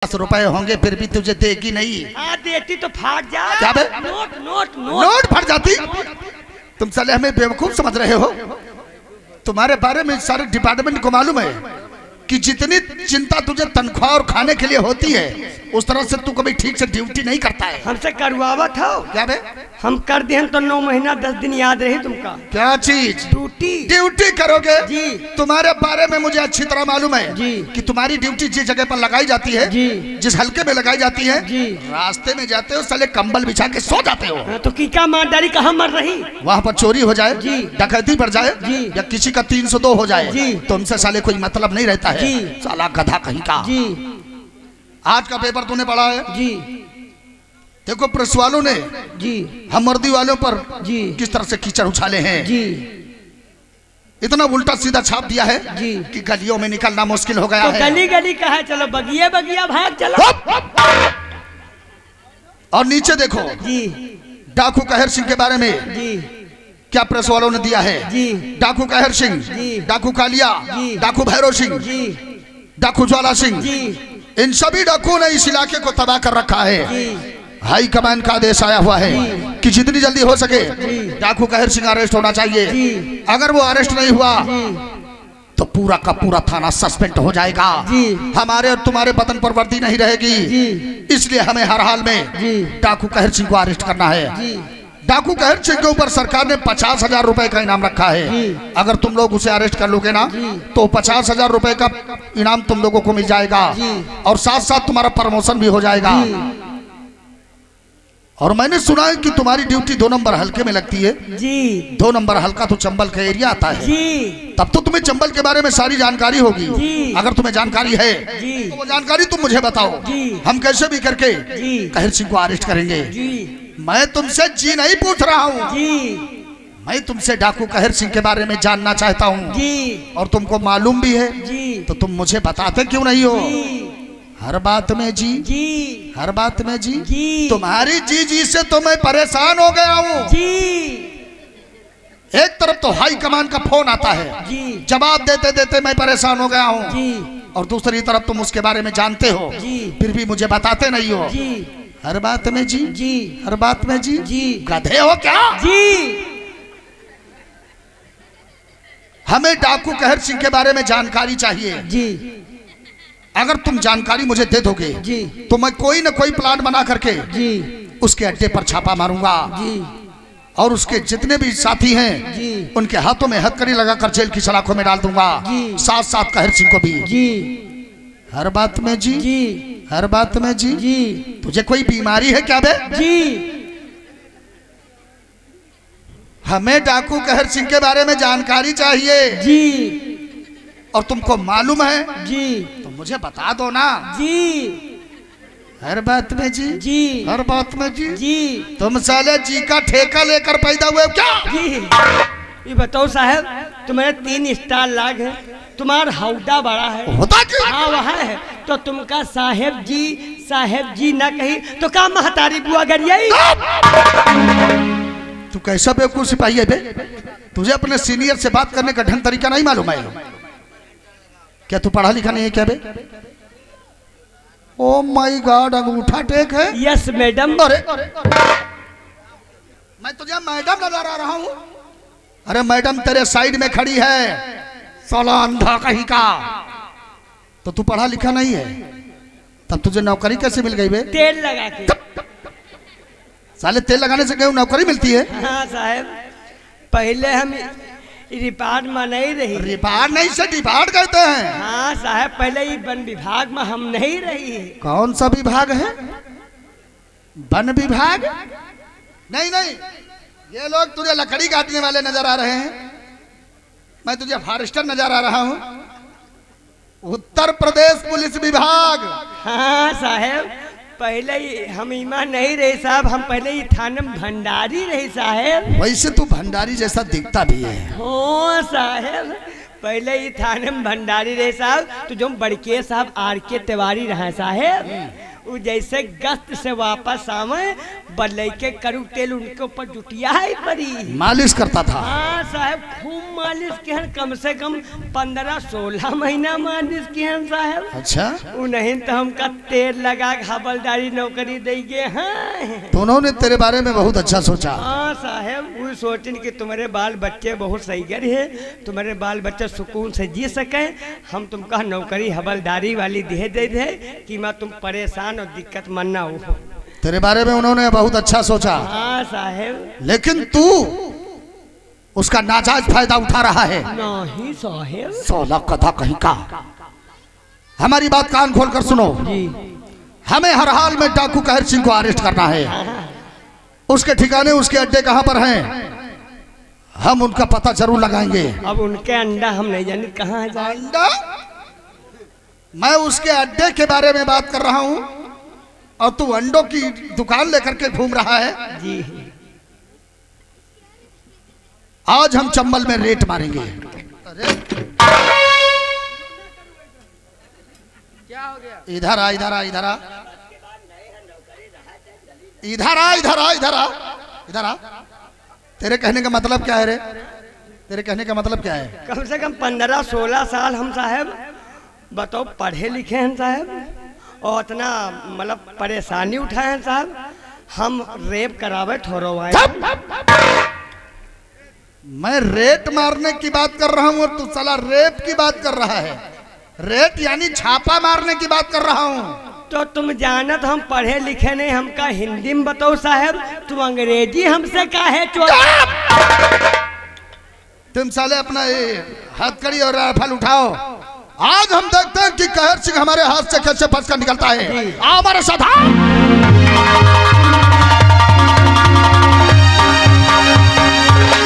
रुपए होंगे फिर भी तुझे देगी नहीं। हाँ देती तो फाट जा। क्या बे? नोट नोट नोट नोट फट जाती। तुम साले हमें बेवकूफ समझ रहे हो। तुम्हारे बारे में सारे डिपार्टमेंट को मालूम है कि जितनी चिंता तुझे तनख्वाह और खाने के लिए होती है उस तरह से तू कभी ठीक से ड्यूटी नहीं करता है। हमसे करवावत हो क्या बे? हम कर दे तो 9 महीना 10 दिन याद रहे तुमका। क्या चीज? ड्यूटी। ड्यूटी करोगे जी। तुम्हारे बारे में मुझे अच्छी तरह मालूम है जी कि तुम्हारी ड्यूटी जिस जगह पर लगाई जाती है जी जिस हल्के में लगाई जाती है जी रास्ते में जाते हो साले कंबल बिछा के सो जाते हो। हाँ, तो कीका मारदारी कहाँ मर रही। वहाँ पर चोरी हो जाए जी डकैती बढ़ जाए जी या किसी का 302 हो जाए जी तो उनसे साले कोई मतलब नहीं रहता है। जी साला गधा कहीं का। जी आज का पेपर तूने पढ़ा है? जी देखो प्रेस वालों ने जी हमवर्दी वालों पर जी किस तरह से कीचड़ उछाले हैं। जी इतना उल्टा सीधा छाप दिया है जी कि गलियों में निकलना मुश्किल हो गया तो है। गली गली का है, चलो बगिया बगिया भाग चलो। और नीचे देखो जी डाकू कहर सिंह के बारे में जी क्या प्रेस वालों ने दिया है। जी डाकू कहर सिंह जी डाकू कालिया जी डाकू भैरव सिंह जी डाकू ज्वाला सिंह जी इन सभी डाकुओं ने इस इलाके को तबाह कर रखा है। जी हाई कमान का आदेश आया हुआ है कि जितनी जल्दी हो सके डाकू कहर सिंह अरेस्ट होना चाहिए। जी अगर वो अरेस्ट नहीं हुआ जी तो पूरा का पूरा थाना सस्पेंड हो जाएगा। जी हमारे और तुम्हारे बदन पर वर्दी नहीं रहेगी। जी इसलिए हमें हर हाल में जी डाकू कहर सिंह को अरेस्ट करना है। जी डाकू कहर सिंह के ऊपर सरकार ने 50,000 रुपए का इनाम रखा है। जी अगर तुम लोग उसे अरेस्ट कर लोगे ना जी तो 50,000 रुपए का इनाम तुम लोगों को मिल जाएगा जी और साथ साथ तुम्हारा प्रमोशन भी हो जाएगा। जी और मैंने सुना है कि तुम्हारी ड्यूटी 2 नंबर हल्के में लगती है। जी 2 नंबर हल्का तो चंबल का एरिया आता है। जी तब तो तुम्हें चंबल के बारे में सारी जानकारी होगी। जी अगर तुम्हें जानकारी है जी तो वो जानकारी तुम मुझे बताओ। जी हम कैसे भी करके जी कहर सिंह को अरेस्ट करेंगे। जी मैं तुमसे जी नहीं पूछ रहा हूँ, जी मैं तुमसे डाकू कहर सिंह के बारे में जानना चाहता हूँ जी और तुमको मालूम भी है जी तो तुम मुझे बताते क्यों नहीं हो। जी हर बात में जी जी हर बात में जी जी तुम्हारी जी जी से तो मैं परेशान हो गया हूँ। जी एक तरफ तो हाई कमान का फोन आता है जी जवाब देते देते मैं परेशान हो गया हूँ जी और दूसरी तरफ तुम उसके बारे में जानते हो जी फिर भी मुझे बताते नहीं हो। जी हर बात में जी जी हर बात में जी जी गधे हो क्या। जी हमें डाकू कहर सिंह के बारे में जानकारी चाहिए। जी अगर तुम जानकारी मुझे दे दोगे जी तो मैं कोई न कोई प्लान बना करके जी उसके अड्डे पर छापा मारूंगा जी और उसके जितने भी साथी हैं जी उनके हाथों में हथकड़ी लगाकर जेल की सलाखों में डाल दूंगा जी साथ साथ कहर सिंह को भी। जी हर बात में जी जी हर बात में जी जी तुझे कोई बीमारी है क्या बे। जी हमें डाकू कहर सिंह के बारे में जानकारी चाहिए जी और तुमको मालूम है जी तो मुझे बता दो ना। जी हर बात में जी जी हर बात में जी जी तुम साले जी का ठेका लेकर पैदा हुए हो क्या। जी ये बताओ साहब तुम्हारे 3 स्टार लाग है, तुम्हारा हौदा बड़ा है। होता क्यों? हाँ वहाँ है तो तुमका साहेब जी ना कही तो का महतारी बुआ गरियाई। तू कैसा बेवकूफ सिपाही है बे। तुझे अपने सीनियर से बात करने का ढंग तरीका नहीं मालूम है क्या। तू पढ़ा लिखा नहीं है क्या बे। ओ माय गॉड अंगूठा टेक है। Yes madam. अरे मैं तुझे मैडम नजर आ रहा हूँ। अरे मैडम तेरे साइड में खड़ी है साला अंधा कहीं का। तो तू पढ़ा लिखा नहीं है तब तुझे नौकरी कैसे मिल गई बे। तेल लगा के। साले तेल लगाने से क्यों नौकरी मिलती है। हाँ साहब पहले हम रिपार्ट में नहीं रही। रिपार्ट नहीं से डिपार्ट कहते हैं। हाँ साहब पहले ही वन विभाग में हम नहीं रही। कौन सा विभाग है। वन विभाग नहीं नहीं ये लोग तुझे लकड़ी काटने वाले नजर आ रहे हैं। मैं तुझे फॉरेस्टर नजर आ रहा हूँ। उत्तर प्रदेश पुलिस विभाग। हाँ साहब पहले ही हम ईमान नहीं रहे साहब, हम पहले ही थाने में भंडारी रहे साहब। वैसे तू भंडारी जैसा दिखता भी है। हो साहब पहले ही थाने में भंडारी रहे साहब तो जो बड़के साहब आर के तिवारी रहे साहब वो जैसे गस्त से वापस आवे बल्ले के करू तेल उनके ऊपर जुटिया है परी मालिश करता था। हाँ साहब खूब मालिश की हैं, कम से कम 15-16 महीना मालिश की हैं साहब। अच्छा नहीं तो हमका तेल लगा हवलदारी नौकरी देंगे। हाँ तो उन्होंने तेरे बारे में बहुत अच्छा सोचा। हाँ साहब वो सोचन कि तुम्हारे बाल बच्चे बहुत सही गर है, तुम्हारे बाल बच्चे सुकून से जी सके, हम तुमका नौकरी हवलदारी वाली दे दे कि मैं तुम परेशान और दिक्कत मन ना हो। तेरे बारे में उन्होंने बहुत अच्छा सोचा। हाँ साहब लेकिन तू उसका नाजायज फायदा उठा रहा है। नहीं साहब। 16 कथा कहीं का। हमारी बात कान खोल कर सुनो जी। हमें हर हाल में डाकू कहर सिंह को अरेस्ट करना है। उसके ठिकाने उसके अड्डे कहां पर हैं हम उनका पता जरूर लगाएंगे। अब उनके अंडा हम नहीं जाने कहाँ जाए। अंडा? मैं उसके अड्डे के बारे में बात कर रहा हूं और तू अंडों की दुकान लेकर के घूम रहा है। जी आज हम चंबल में रेट मारेंगे। क्या हो गया? इधर आ इधर आ इधर आ इधर आ इधर आ इधर आ इधर आ। तेरे कहने का मतलब क्या है रे? तेरे कहने का मतलब क्या है? कम से कम 15-16 साल हम साहब बताओ पढ़े लिखे हैं साहब और इतना मतलब परेशानी उठाए हैं साहब। हम रेप करावे ठोरवाए। मैं रेट मारने की बात कर रहा हूं और तू साला रेप की बात कर रहा है। रेट यानी छापा मारने की बात कर रहा हूं। तो तुम जानत हम पढ़े लिखे नहीं, हमका हिंदी में बताओ साहब, तुम अंग्रेजी हमसे काहे तुम साले अपना हथकड़ी और राइफल उठाओ। आज हम देखते हैं कि कहर सिंह हमारे हाथ से कैसे फंस कर निकलता है। आओ हमारे साथ।